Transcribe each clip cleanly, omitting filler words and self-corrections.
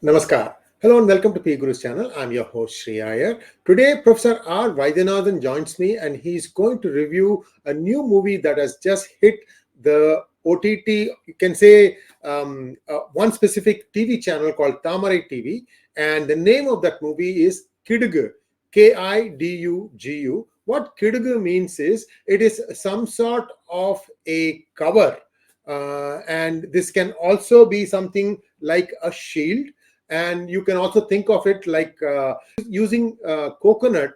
Namaskar. Hello and welcome to PGurus channel. I'm your host Sri Iyer. Today, Professor R. 𝙒𝙗𝙤𝙤 joins me and he's going to review a new movie that has just hit the OTT, you can say one specific TV channel called Thamarai TV. And the name of that movie is Kidugu, Kidugu. What Kidugu means is it is some sort of a cover. And this can also be something like a shield, and you can also think of it like using coconut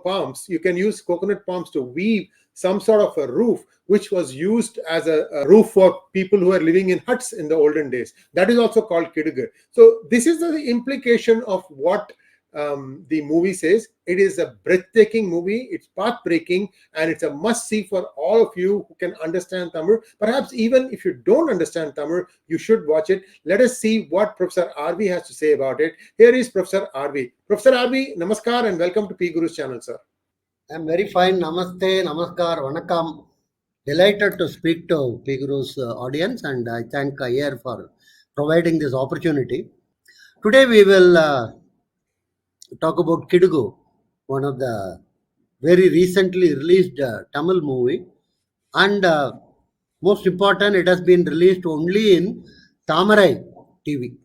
palms. You can use coconut palms to weave some sort of a roof, which was used as a roof for people who were living in huts in the olden days. That is also called Kidugu. So this is the implication of what the movie says. It is a breathtaking movie, it's path-breaking, and it's a must-see for all of you who can understand Tamil. Perhaps even if you don't understand Tamil, you should watch it. Let us see what Professor RV has to say about it. Here is Professor RV. Professor RV, namaskar and welcome to PGurus channel, sir. I'm very fine. Namaste, namaskar, vanakkam. Delighted to speak to PGurus audience, and I thank Iyer for providing this opportunity. Today we will talk about Kidugu, one of the very recently released Tamil movie, and most important, it has been released only in Thamarai TV.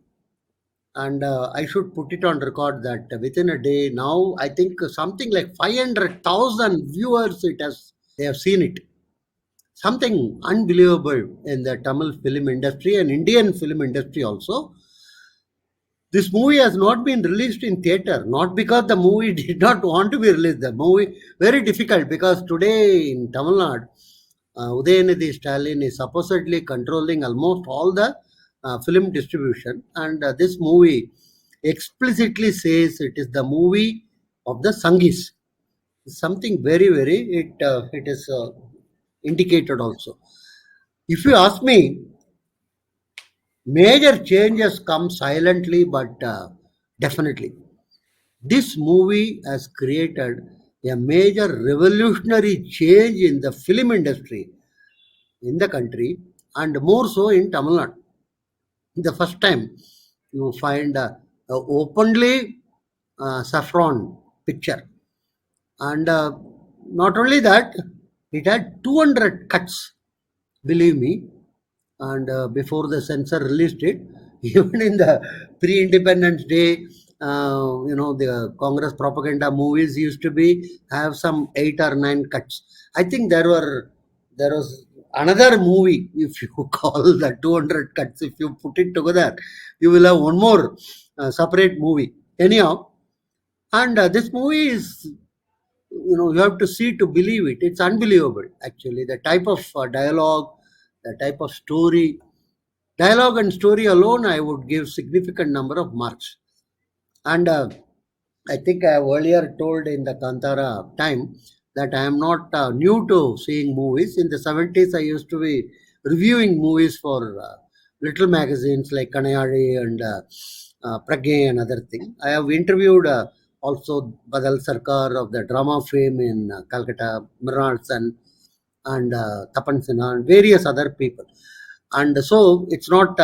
And I should put it on record that within a day now, I think something like 500,000 viewers they have seen it. Something unbelievable in the Tamil film industry and Indian film industry also. This movie has not been released in theater, not because the movie did not want to be released. The movie, very difficult, because today in Tamil Nadu, 𝙒𝙗𝙖𝙩𝙤𝙤 Stalin is supposedly controlling almost all the film distribution, and this movie explicitly says it is the movie of the Sanghis. Something very, it is indicated also. If you ask me, major changes come silently, but definitely. This movie has created a major revolutionary change in the film industry in the country, and more so in Tamil Nadu. The first time you find a openly saffron picture, and not only that, it had 200 cuts, believe me. And before the censor released it, even in the pre-independence day, the Congress propaganda movies used to have some 8 or 9 cuts. I think there was another movie, if you call the 200 cuts, if you put it together, you will have one more separate movie. Anyhow, and this movie is, you have to see to believe it. It's unbelievable, actually. The type of dialogue, the type of story, dialogue and story alone, I would give significant number of marks. And I think I have earlier told in the Kantara time that I am not new to seeing movies. In the 70s, I used to be reviewing movies for little magazines like Kanayari and Pragya and other things. I have interviewed also Badal Sarkar of the drama fame in Calcutta, Mrinal Sen, and Tapan Sinha, and various other people. And so it's not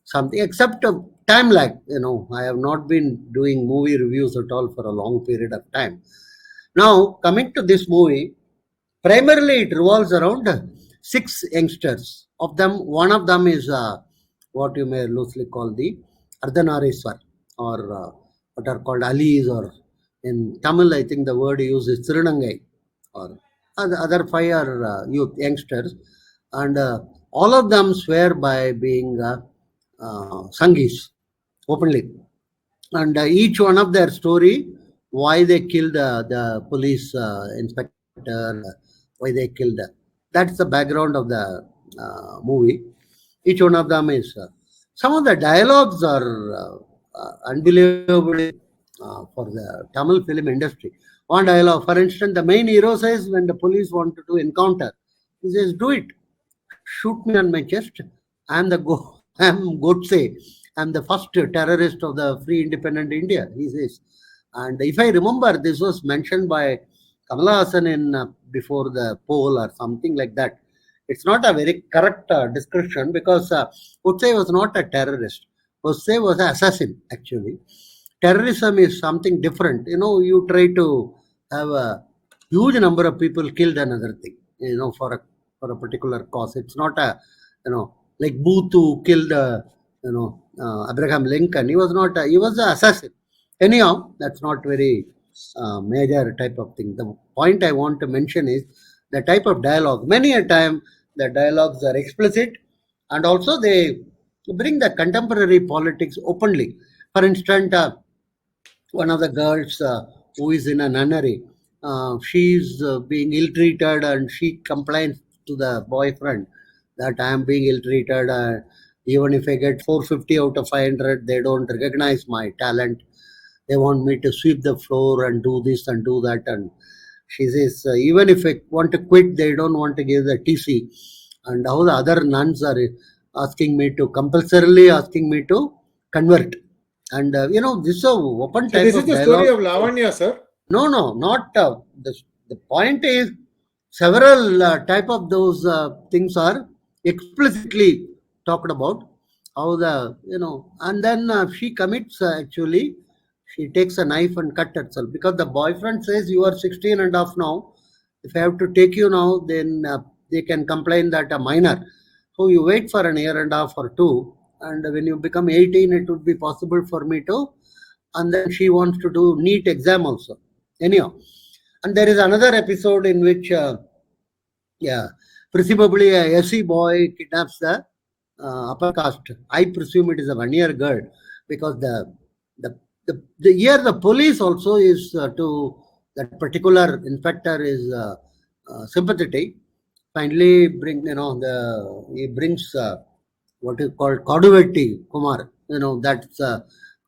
something except a time lag. I have not been doing movie reviews at all for a long period of time. Now, coming to this movie, primarily it revolves around 6 youngsters. One of them is what you may loosely call the Ardhanariswar, or what are called Alis, or in Tamil, I think the word used is Tirunangai, or other 5 are youth youngsters, and all of them swear by being Sanghis openly, and each one of their story, why they killed the police inspector, why they killed. That's the background of the movie. Each one of them is. Some of the dialogues are unbelievable for the Tamil film industry. One dialogue, for instance, the main hero says when the police wanted to encounter, he says, "Do it. Shoot me on my chest. I'm 𝙒𝙗𝙤𝙤𝙤𝙦. I'm the first terrorist of the free independent India," he says. And if I remember, this was mentioned by Kamala Hassan in before the poll or something like that. It's not a very correct description, because 𝙒𝙗𝙤𝙤 was not a terrorist. Jose was an assassin actually. Terrorism is something different. You try to have a huge number of people killed another thing. For a particular cause. It's not a like Booth who killed Abraham Lincoln. He was not. He was an assassin. Anyhow, that's not very major type of thing. The point I want to mention is the type of dialogue. Many a time the dialogues are explicit, and also they bring the contemporary politics openly. For instance, one of the girls who is in a nunnery, she's being ill-treated, and she complains to the boyfriend that I am being ill-treated. Even if I get 450 out of 500, they don't recognize my talent. They want me to sweep the floor and do this and do that. And she says, even if I want to quit, they don't want to give the TC. And how the other nuns are asking me to compulsorily asking me to convert. And this is a open So type this is of the story dialogue. of Lavanya, sir. No, no, not the point is several type of those things are explicitly talked about. How and then she commits actually. She takes a knife and cut herself because the boyfriend says you are 16 and a half now. If I have to take you now, then they can complain that a minor. So you wait for an year and a half or two, and when you become 18, it would be possible for me to. And then she wants to do NEET exam also. Anyhow, and there is another episode in which, yeah, presumably a SC boy kidnaps the upper caste. I presume it is a 1 year girl because the year the police also is to that particular inspector is sympathetic. Finally, he brings what is called 𝙒𝙬𝘂𝗍𝙬𝘂𝘀𝑇 Kumar. That's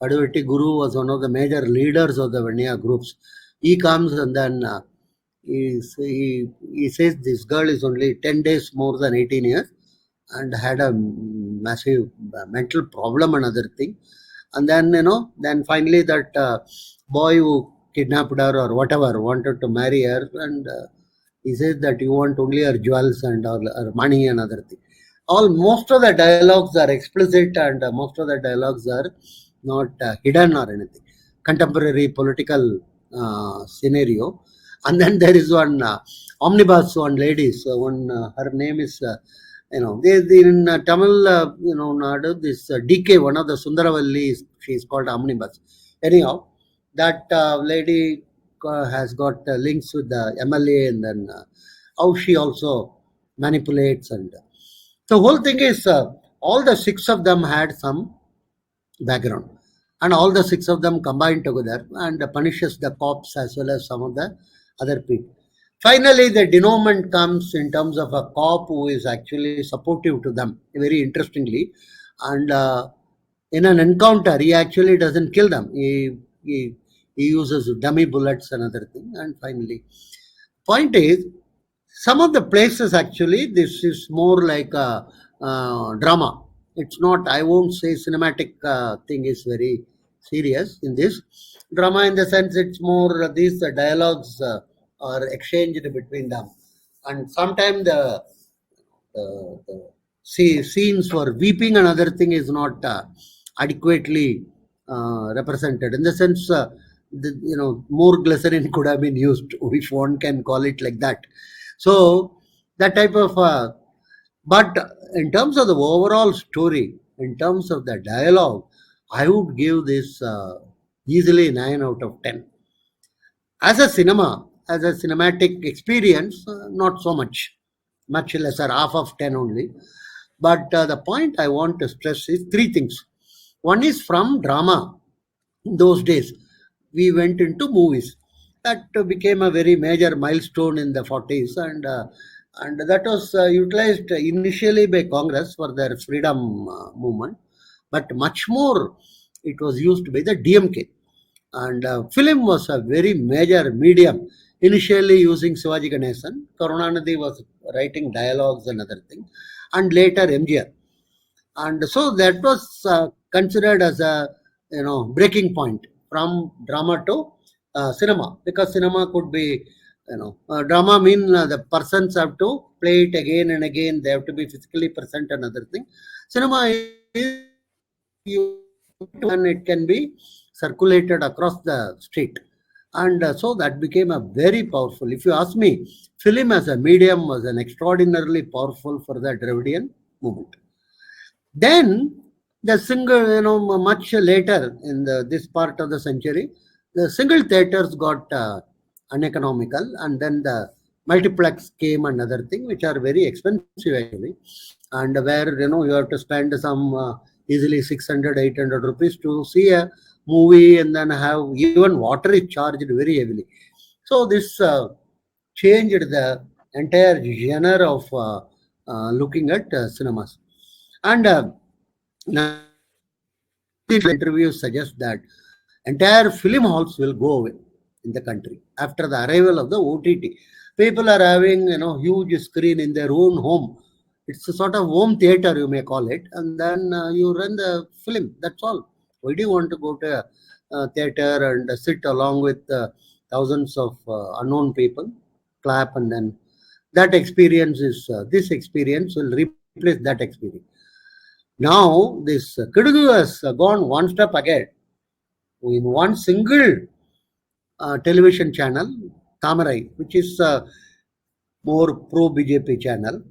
𝙒𝙬𝑇 Guru was one of the major leaders of the Vanya groups. He comes and then he says this girl is only 10 days more than 18 years and had a massive mental problem and other thing. And then, then finally that boy who kidnapped her or whatever wanted to marry her, and he says that you want only her jewels and her money and other thing. Most of the dialogues are explicit, and most of the dialogues are not hidden or anything. Contemporary political scenario. And then there is one omnibus, one lady. So her name is they in Tamil, Nadu, this DK, one of the Sundaravallis, she is called omnibus. Anyhow, that lady has got links with the MLA, and then how she also manipulates. And the whole thing is all the six of them had some background, and all the six of them combined together and punishes the cops as well as some of the other people. Finally, the denouement comes in terms of a cop who is actually supportive to them, very interestingly. And in an encounter, he actually doesn't kill them. He uses dummy bullets and other thing. And finally, point is, some of the places actually, this is more like a drama. It's not, I won't say cinematic thing is very serious in this. Drama in the sense it's more these dialogues are exchanged between them. And sometimes the scenes for weeping and other thing is not adequately represented. In the sense, more glycerin could have been used, if one can call it like that. So that type of, but in terms of the overall story, in terms of the dialogue, I would give this easily 9 out of 10. As a cinema, as a cinematic experience, not so much lesser, half of 10 only. But the point I want to stress is three things. One is from drama. In those days, we went into movies. That became a very major milestone in the 40s, and that was utilized initially by Congress for their freedom movement, but much more it was used by the DMK. And film was a very major medium. Initially using Shivaji Ganesan, Karunanidhi was writing dialogues and other things, and later MGR. And so that was considered as a breaking point from drama to cinema, because cinema could be drama mean the persons have to play it again and again, they have to be physically present and other thing. Cinema is you and it can be circulated across the street. And so that became a very powerful. If you ask me, film as a medium was an extraordinarily powerful for the Dravidian movement. Then the single, much later in this part of the century, the single theaters got uneconomical, and then the multiplex came and other thing, which are very expensive actually, and where you have to spend some easily 600, 800 rupees to see a movie, and then have even water is charged very heavily. So this changed the entire genre of looking at cinemas. And now these interviews suggest that entire film halls will go away in the country after the arrival of the OTT. People are having huge screen in their own home. It's a sort of home theater, you may call it, and then you run the film. That's all. Why do you want to go to a theater and sit along with thousands of unknown people, clap, and then that experience is this experience will replace that experience. Now, this Kidugu has gone one step ahead. In one single television channel, Thamarai, which is more pro BJP channel,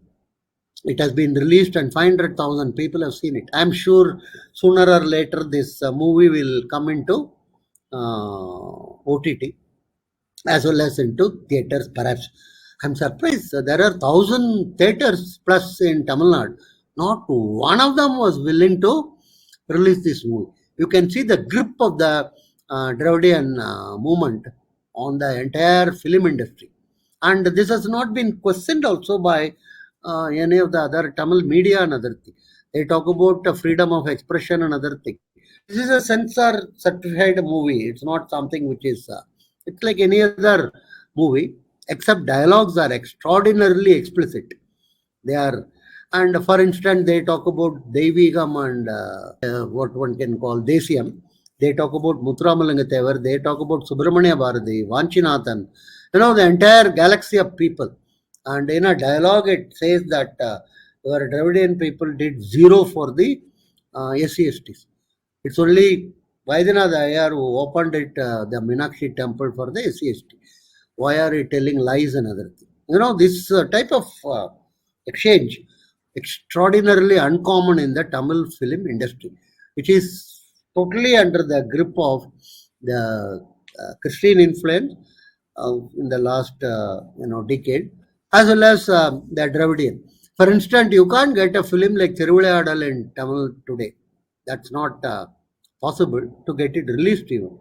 it has been released and 500,000 people have seen it. I'm sure sooner or later this movie will come into OTT as well as into theaters, perhaps. I'm surprised. There are 1,000 theaters plus in Tamil Nadu. Not one of them was willing to release this movie. You can see the grip of the Dravidian movement on the entire film industry. And this has not been questioned also by any of the other Tamil media and other thing. They talk about freedom of expression and other thing. This is a censor certified movie. It's not something which is, it's like any other movie, except dialogues are extraordinarily explicit. They are, and for instance, they talk about Deivigam and what one can call Desiyam. They talk about Muthuramalanga, they talk about Subramania Bharati, Vanchinathan, the entire galaxy of people. And in a dialogue, it says that our Dravidian people did zero for the SCSTs. It's only Vaidyanatha Ayar who opened it, the Meenakshi temple for the SCST. Why are you telling lies and other things? This type of exchange, extraordinarily uncommon in the Tamil film industry, which is totally under the grip of the Christian influence in the last decade, as well as the Dravidian. For instance, you can't get a film like Thiruvizhayadal in Tamil today. That's not possible to get it released even.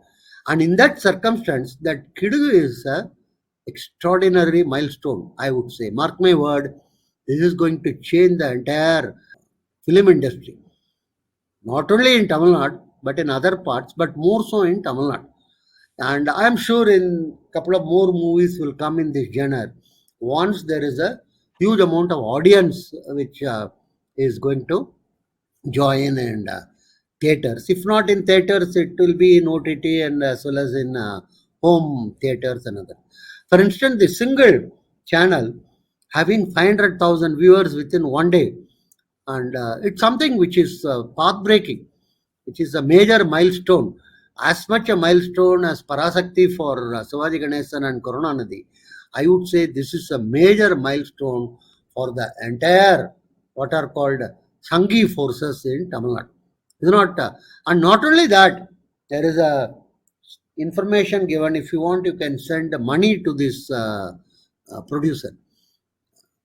And in that circumstance, that Kidugu is a extraordinary milestone, I would say. Mark my word, this is going to change the entire film industry. Not only in Tamil Nadu, but in other parts, but more so in Tamil Nadu. And I'm sure in a couple of more movies will come in this genre once there is a huge amount of audience which is going to join and theaters. If not in theaters, it will be in OTT and as well as in home theaters and other. For instance, the single channel having 500,000 viewers within one day, and it's something which is path breaking, which is a major milestone, as much a milestone as Parasakti for 𝙒𝙖𝙦 Ganesan and Karunanidhi. I would say this is a major milestone for the entire what are called Sanghi forces in Tamil Nadu. Is not, and not only that, there is a information given. If you want, you can send money to this producer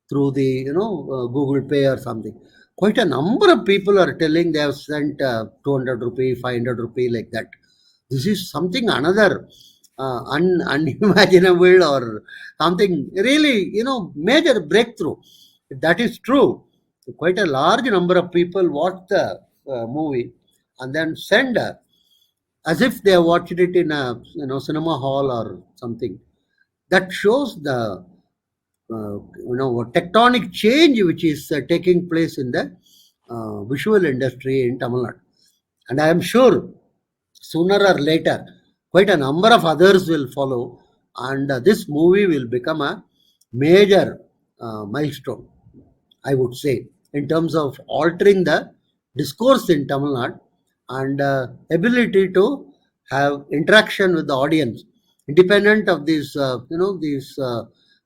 through the Google Pay or something. Quite a number of people are telling they have sent 200 rupee, 500 rupee like that. This is something another unimaginable or something really major breakthrough. If that is true, quite a large number of people watch the movie and then send as if they have watched it in a cinema hall or something. That shows the tectonic change which is taking place in the visual industry in Tamil Nadu. And I am sure sooner or later, quite a number of others will follow, and this movie will become a major milestone, I would say, in terms of altering the discourse in Tamil Nadu and ability to have interaction with the audience, independent of these, these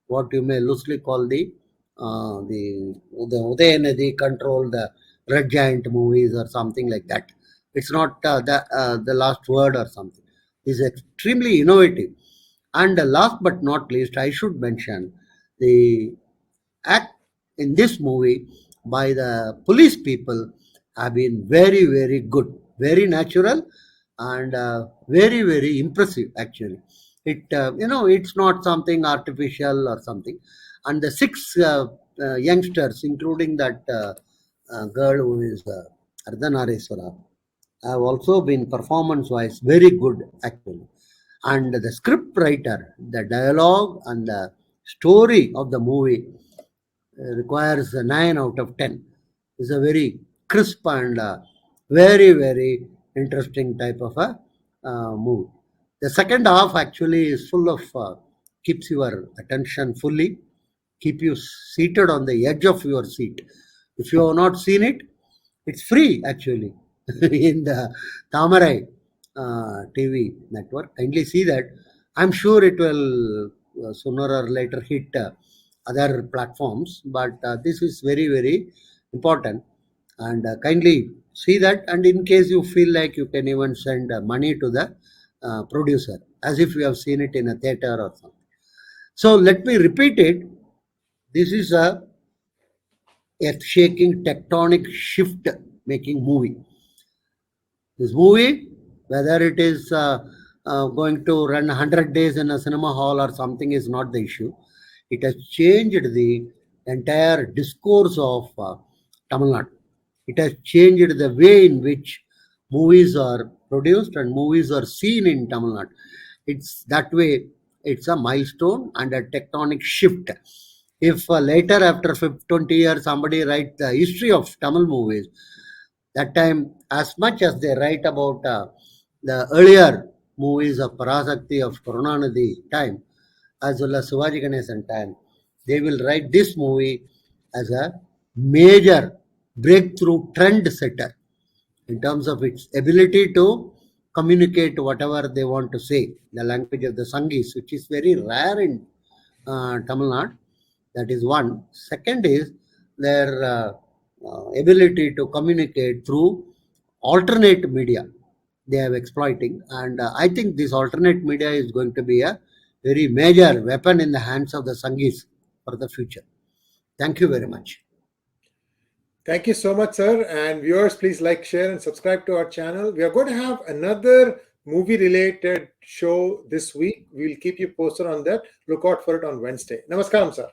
what you may loosely call the Udayanidhi control, the Red Giant movies or something like that. It's not the last word or something. It's extremely innovative. And last but not least, I should mention the act in this movie by the police people have been very, very good, very natural, and very, very impressive. Actually, it's not something artificial or something. And the six youngsters, including that girl who is Ardhanareshwara, have also been performance-wise very good actually. And the script writer, the dialogue and the story of the movie requires a 9 out of 10. It's a very crisp and very, very interesting type of a movie. The second half actually is full of keeps your attention fully, keep you seated on the edge of your seat. If you have not seen it, it's free actually in the Thamarai TV network. Kindly see that. I'm sure it will sooner or later hit other platforms, but this is very, very important. And kindly see that. And in case you feel like, you can even send money to the producer as if you have seen it in a theater or something. So let me repeat it. This is a earth-shaking tectonic shift making movie. This movie, whether it is going to run 100 days in a cinema hall or something, is not the issue. It has changed the entire discourse of Tamil Nadu. It has changed the way in which movies are produced and movies are seen in Tamil Nadu. It's that way. It's a milestone and a tectonic shift. If later, after 20 years, somebody writes the history of Tamil movies, that time, as much as they write about the earlier movies of Parasakti, of Karunanidhi time, as well as 𝙒𝙖𝙩𝙤𝙦 Ganesan time, they will write this movie as a major breakthrough trend setter in terms of its ability to communicate whatever they want to say, the language of the Sangees, which is very rare in Tamil Nadu. That is one. Second is their ability to communicate through alternate media they are exploiting. And I think this alternate media is going to be a very major weapon in the hands of the Sangees for the future. Thank you very much. Thank you so much, sir. And viewers, please like, share, and subscribe to our channel. We are going to have another movie-related show this week. We'll keep you posted on that. Look out for it on Wednesday. Namaskaram, sir.